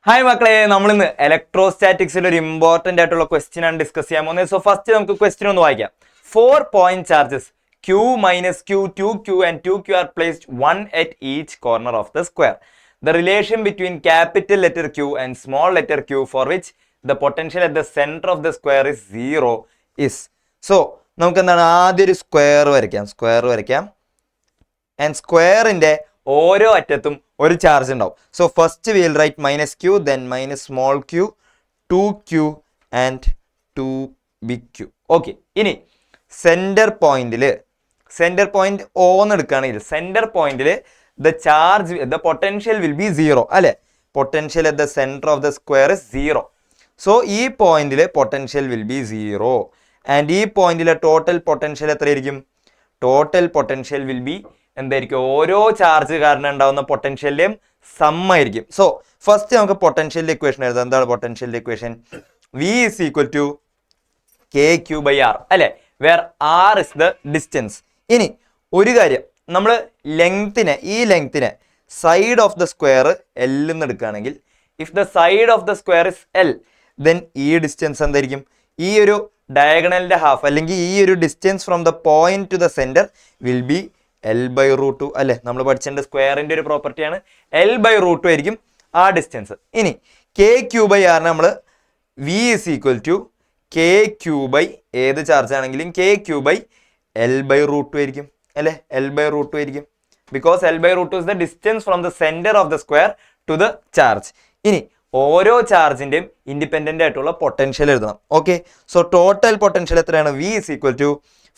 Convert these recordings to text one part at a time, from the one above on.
Hi മക്കളെ, നമ്മളിന്ന് ഇലക്ട്രോസ്റ്റാറ്റിക്സിൽ ഒരു ഇമ്പോർട്ടന്റ് ആയിട്ടുള്ള ക്വസ്റ്റ്യൻ ആണ് ഡിസ്കസ് ചെയ്യാൻ പോകുന്നത്. സോ ഫസ്റ്റ് നമുക്ക് ക്വസ്റ്റ്യൻ ഒന്ന് വായിക്കാം. 4 point charges q minus q, 2q and 2q are placed one at each corner of the square. The relation between capital letter Q and small letter q for which the potential at the center of the square is 0 is. So നമുക്ക് എന്താണ് ആദ്യം ഒരു square വരയ്ക്കാം. And സ്ക്വയറിന്റെ ഓരോ അറ്റത്തും ഒരു charge ഉണ്ടാവും. So first will write minus q, then minus small q, 2q and 2bq. Okay, ഇനി സെന്റർ പോയിന്റ് ഓന്ന് എടുക്കുകയാണെങ്കിൽ സെന്റർ പോയിന്റിൽ ദ പൊട്ടൻഷ്യൽ വിൽ ബി 0 അല്ലെ. Potential at the centre of the square is 0. So ഈ പോയിന്റിലെ potential will be 0 and ഈ പോയിന്റിലെ total potential എത്രയായിരിക്കും? ടോട്ടൽ പൊട്ടൻഷ്യൽ വിൽ ബി എന്തായിരിക്കും? ഓരോ ചാർജ് കാരണം ഉണ്ടാവുന്ന പൊട്ടൻഷ്യലിന്റെയും സം ആയിരിക്കും. സോ ഫസ്റ്റ് നമുക്ക് പൊട്ടൻഷ്യലിന്റെ ഇക്വേഷൻ എഴുതാം. എന്താണ് പൊട്ടൻഷ്യലിന്റെ equation? V is equal to kq/r അല്ലെ, where r is the distance. ഇനി ഒരു കാര്യം, നമ്മൾ ഈ ലെങ്തിനെ side of the square L എന്ന് എടുക്കുകയാണെങ്കിൽ, if the side of the square is L, then ഈ ഡിസ്റ്റൻസ് എന്തായിരിക്കും? ഈ ഒരു ഡയഗണലിന്റെ ഹാഫ് അല്ലെങ്കിൽ ഈ ഒരു distance from the point to the centre will be L/√2 അല്ലെ. നമ്മൾ പഠിച്ചതിന്റെ സ്ക്വയറിന്റെ ഒരു പ്രോപ്പർട്ടിയാണ്. L/√2 ആയിരിക്കും ആ ഡിസ്റ്റൻസ്. ഇനി kq/r നമ്മൾ V is equal to kq by ഏത് ചാർജ് ആണെങ്കിലും kq/L/√2 ആയിരിക്കും അല്ലെ. L/√2 ആയിരിക്കും because L/√2 is the distance from the center of the square to the charge. ഇനി ഓരോ ചാർജിന്റെയും ഇൻഡിപെൻഡന്റ് ആയിട്ടുള്ള പൊട്ടൻഷ്യൽ എഴുതണം. ഓക്കെ, സോ ടോട്ടൽ പൊട്ടൻഷ്യൽ എത്രയാണ്? V is equal to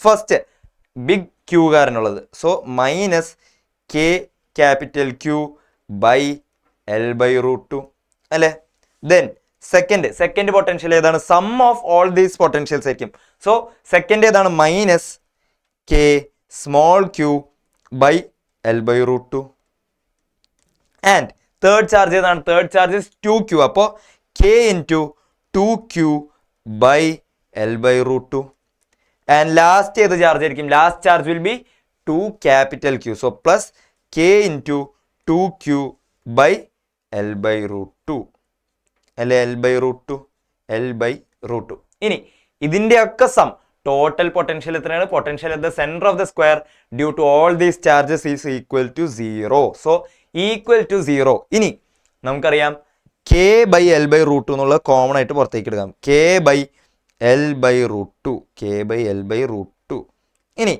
first big Q കാരനുള്ളത്, so minus K capital Q by L/√2 അല്ലെ. Then second potential ഏതാണ്? Sum of all these potentials ആയിരിക്കും. സോ സെക്കൻഡ് ഏതാണ്? Minus K small Q by L/√2. And third charge ഏതാണ്? Third charge is 2q. അപ്പോൾ k into 2q by L/√2. And last ഏത് charge ആയിരിക്കും? Last charge will be 2 capital q. So plus k into 2q by L/√2 അല്ലെ. L/√2. ഇനി ഇതിന്റെ ഒക്കെ sum total potential എത്രയാണ്? Potential at the centre of the square due to all these charges is equal to 0. So equal to 0. ഇനി നമുക്കറിയാം k/L/√2 എന്നുള്ള common ആയിട്ട് പുറത്തേക്ക് എടുക്കാം. k/L/√2. ഇനി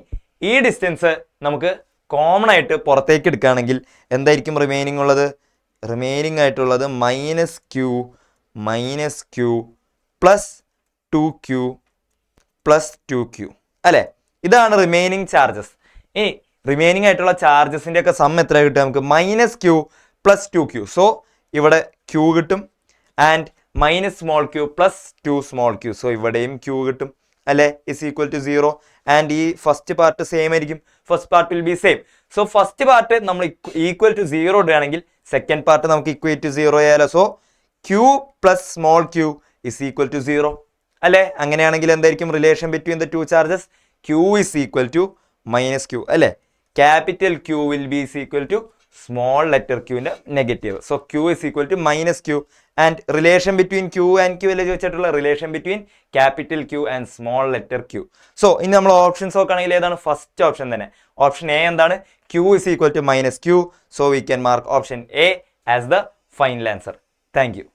ഈ ഡിസ്റ്റൻസ് നമുക്ക് കോമൺ ആയിട്ട് പുറത്തേക്ക് എടുക്കുകയാണെങ്കിൽ എന്തായിരിക്കും റിമൈനിങ് ഉള്ളത്? റിമൈനിങ് ആയിട്ടുള്ളത് മൈനസ് ക്യൂ പ്ലസ് 2q അല്ലെ. ഇതാണ് റിമൈനിങ് ചാർജസ്. ഇനി റിമൈനിങ് ആയിട്ടുള്ള ചാർജസിന്റെ ഒക്കെ സം എത്ര കിട്ടും നമുക്ക്? Minus q plus 2q. So ഇവിടെ q കിട്ടും and minus small q plus 2 small q. So ഇവിടെയും q കിട്ടും അല്ലെ, ഇസ് ഈക്വൽ ടു 0. ആൻഡ് ഈ ഫസ്റ്റ് പാർട്ട് സെയിം ആയിരിക്കും. First part will be same. So first part നമ്മൾ ഈക്വൽ ടു 0 ഇടുകയാണെങ്കിൽ second part നമുക്ക് ഈക്വൽ ടു 0 ആയാലോ. So q plus small q is equal to 0 അല്ലെ. അങ്ങനെയാണെങ്കിൽ എന്തായിരിക്കും relation between the two charges? q is equal to minus Q അല്ലെ. Capital Q will be is equal to small letter ക്യൂവിന്റെ negative. So q is equal to minus Q. And relation between q and q അല്ലേ ചോദിച്ചിട്ടുള്ള relation between capital Q and small letter q. So ഇനി നമ്മൾ options നോക്കുകയാണെങ്കിൽ ഏതാണ്? First option തന്നെ. Option A എന്താണ്? q is equal to minus Q. So we can mark option A as the final answer. Thank you.